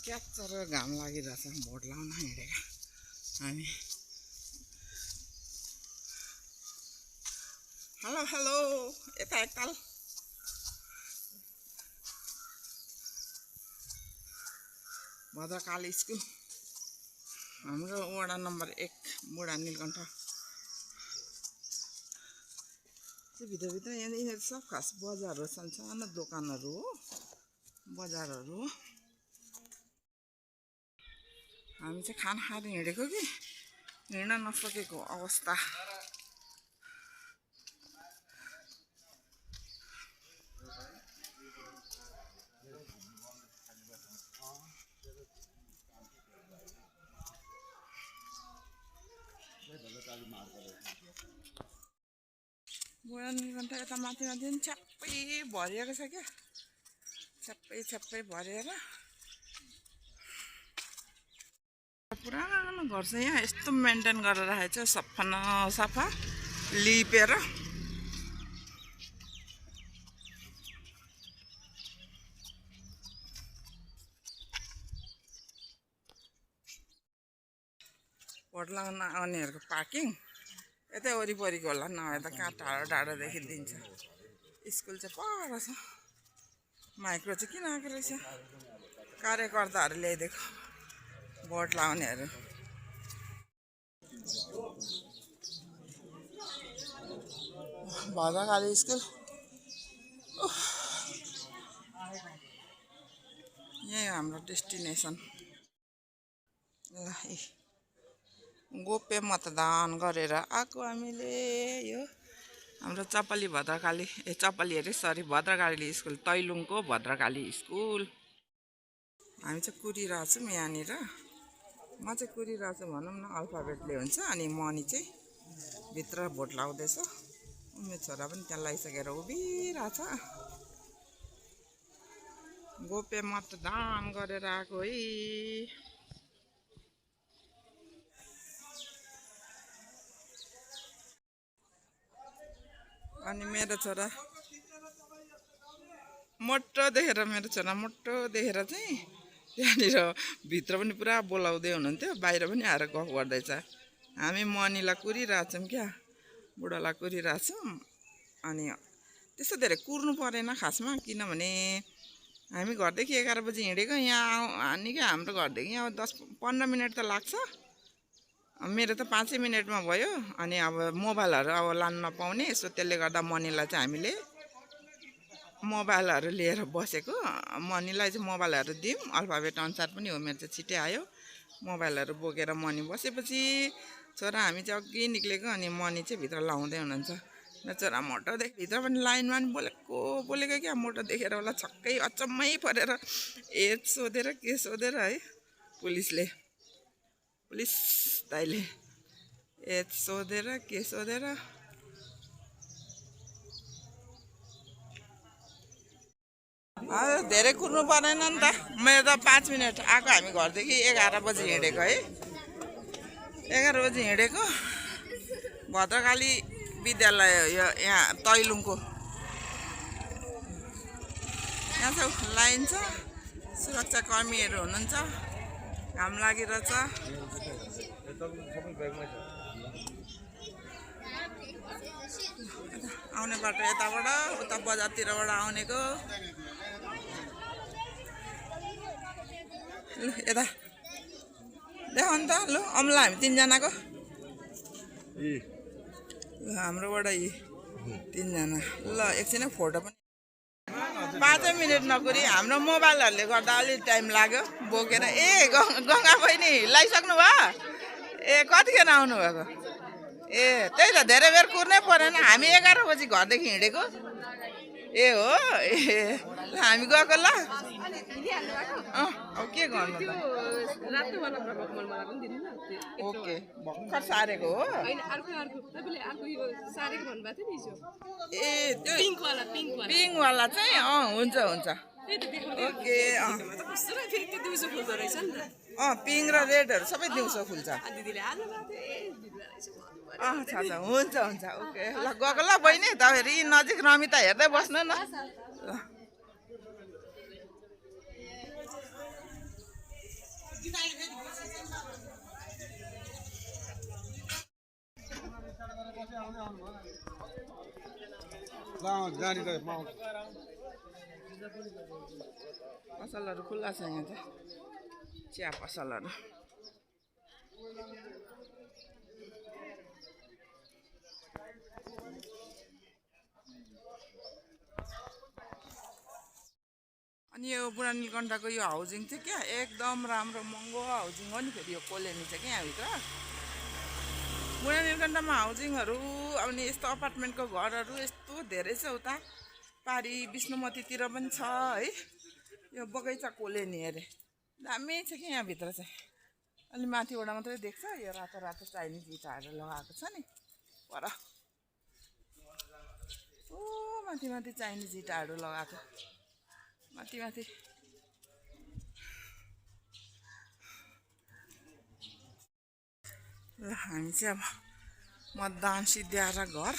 Catcher घाम लागिरहेछ vote लाउन हिँडेका हामी। हेलो हेलो यता एकताल भद्रकाली स्कुल हाम्रो वडा नम्बर 1 बुढा नीलकण्ठ। भित्र यिनीहरू सब खास बजारहरू छन्, सानो दोकानहरू हो, बजारहरू हो। हामी चाहिँ खाना खाएर हिँडेको कि हिँड्न नसकेको अवस्था। बुढा नीलकण्ठ यता माथि माथि पनि छ्याप्पै भरिएको छ क्या, छ्याप्पै भरेर पुरानो घर छ यहाँ। यस्तो मेन्टेन गरेर राखेको छ, सफा लिपेर। भोट लगाउन आउनेहरूको पार्किङ यतै वरिपरिको होला, नभए त कहाँ टाढोदेखि दिन्छ। स्कुल चाहिँ पर छ। माइक्रो चाहिँ किन आएको रहेछ, कार्यकर्ताहरू ल्याइदिएको भोट लाउनेहरू। भद्रकाली स्कुल यही हाम्रो डेस्टिनेसन। ल गोप्य मतदान गरेर आएको हामीले। यो हाम्रो चपली भद्रकाली चपली अरे सरी भद्रकाली स्कुल, तैलुङको भद्रकाली स्कुल। हामी चाहिँ कुरिरहेको छौँ यहाँनिर। म चाहिँ कुरिरहेको छु भनौँ न, अल्फाबेटले हुन्छ। अनि मनी चाहिँ भित्र भोट लाउँदैछ। मेरो छोरा पनि त्यहाँ लगाइसकेर उभिरहेछ। गोप्य मतदान गरेर आएको है। अनि मेरो छोरा मोटो देखेर चाहिँ त्यहाँनिर भित्र पनि पुरा बोलाउँदै हुनुहुन्थ्यो, बाहिर पनि आएर गफ गर्दैछ। हामी मनीलाई कुरिरहेछौँ क्या, बुढालाई कुरिरहेछौँ। अनि त्यस्तो धेरै कुर्नु परेन खासमा, किनभने हामी घरदेखि 11 बजी हिँडेको। यहाँ निकै हाम्रो घरदेखि यहाँ 10-15 मिनट त लाग्छ। मेरो त 5 मिनटमा भयो। अनि अब मोबाइलहरू अब लान नपाउने, यसो त्यसले गर्दा मनीलाई चाहिँ हामीले मोबाइलहरू लिएर बसेको। मनीलाई चाहिँ मोबाइलहरू दिउँ, अल्फाबेट अनुसार पनि हो। मेरो चाहिँ छिट्टै आयो। मोबाइलहरू बोकेर मनी बसेपछि छोरा हामी चाहिँ अघि निक्लेको। अनि मनी चाहिँ भित्र लाउँदै हुनुहुन्छ। मेरो छोरा मोटो भित्र पनि लाइनमा पनि बोलेको क्या। मोटो देखेर होला छक्कै अचम्मै परेर एज सोधेर के सोधेर है, पुलिस दाइले एज सोधेर के सोधेर। धेरै कुर्नु परेन नि त। मेरो त 5 मिनट आएको। हामी घरदेखि 11 बजी हिँडेको है। 11 बजी हिँडेको। भद्रकाली विद्यालय यहाँ तैलुङको यहाँ छ, लाइन छ। सुरक्षा कर्मीहरू हुनुहुन्छ, घाम लागिरहेछ। आउने बाटो यताबाट, उता बजारतिरबाट आउनेको। ल यता देखाउनु त। ल अम्ला हामी 3 जनाको। ल हाम्रोबाट 3 जना। ल एकछिन फोटो पनि 5 मिनट नकुरी। हाम्रो मोबाइलहरूले गर्दा अलिक टाइम लाग्यो बोकेर। ए गङ्गा बहिनी लगाइसक्नु भयो? ए कतिखेर आउनु भएको? ए त्यही त, धेरै बेर कुर्नै परेन। हामी 11 बजी घरदेखि हिँडेको। ए हो, ए हामी गएको। ल अब के गर्नु त। ओके भर्खर सारेको हो। ए त्यो पिङ्कवाला चाहिँ हुन्छ। ओके पिङ्क र रेडहरू सबै दिउँसो फुल्छ। हुन्छ ओके। ल गएको ल बहिनी, तपाईँहरू यी नजिक रमिता हेर्दै बस्नु न। ल पसलहरू खुल्ला छ यहाँ चाहिँ चिया पसलहरू अनि यो बुढा नीलकण्ठको यो हाउसिङ चाहिँ क्या एकदम राम्रो महँगो हाउसिङ हो नि फेरि यो कोलेनी चाहिँ क्या यहाँभित्र बुढा नीलकण्ठमा हाउसिङहरू अनि यस्तो अपार्टमेन्टको घरहरू यस्तो धेरै छ उता पारी विष्णुमतीतिर पनि छ है यो बगैँचा कोलेनी अरे दामी छ कि यहाँभित्र चाहिँ अलि माथिबाट मात्रै देख्छ यो रातो रातो चाइनिज इँटाहरू लगाएको छ नि पर ओ माथि माथि चाइनिज इँटाहरू लगाएको माथि माथि ल हामी चाहिँ अब मतदान सिद्ध्याएर घर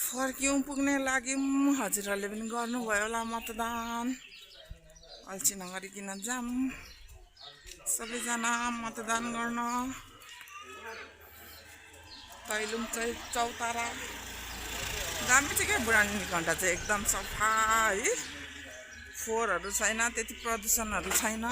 फर्क्यौँ पुग्ने लाग्यौँ हजुरहरूले पनि गर्नुभयो होला मतदान अल्छी नगरिकन जाऊँ सबैजना मतदान गर्न तैलुङ चौतारा दामी चाहिँ क्या बुढा नीलकण्ठ चाहिँ एकदम सफा है फोहोरहरू छैन त्यति प्रदूषणहरू छैन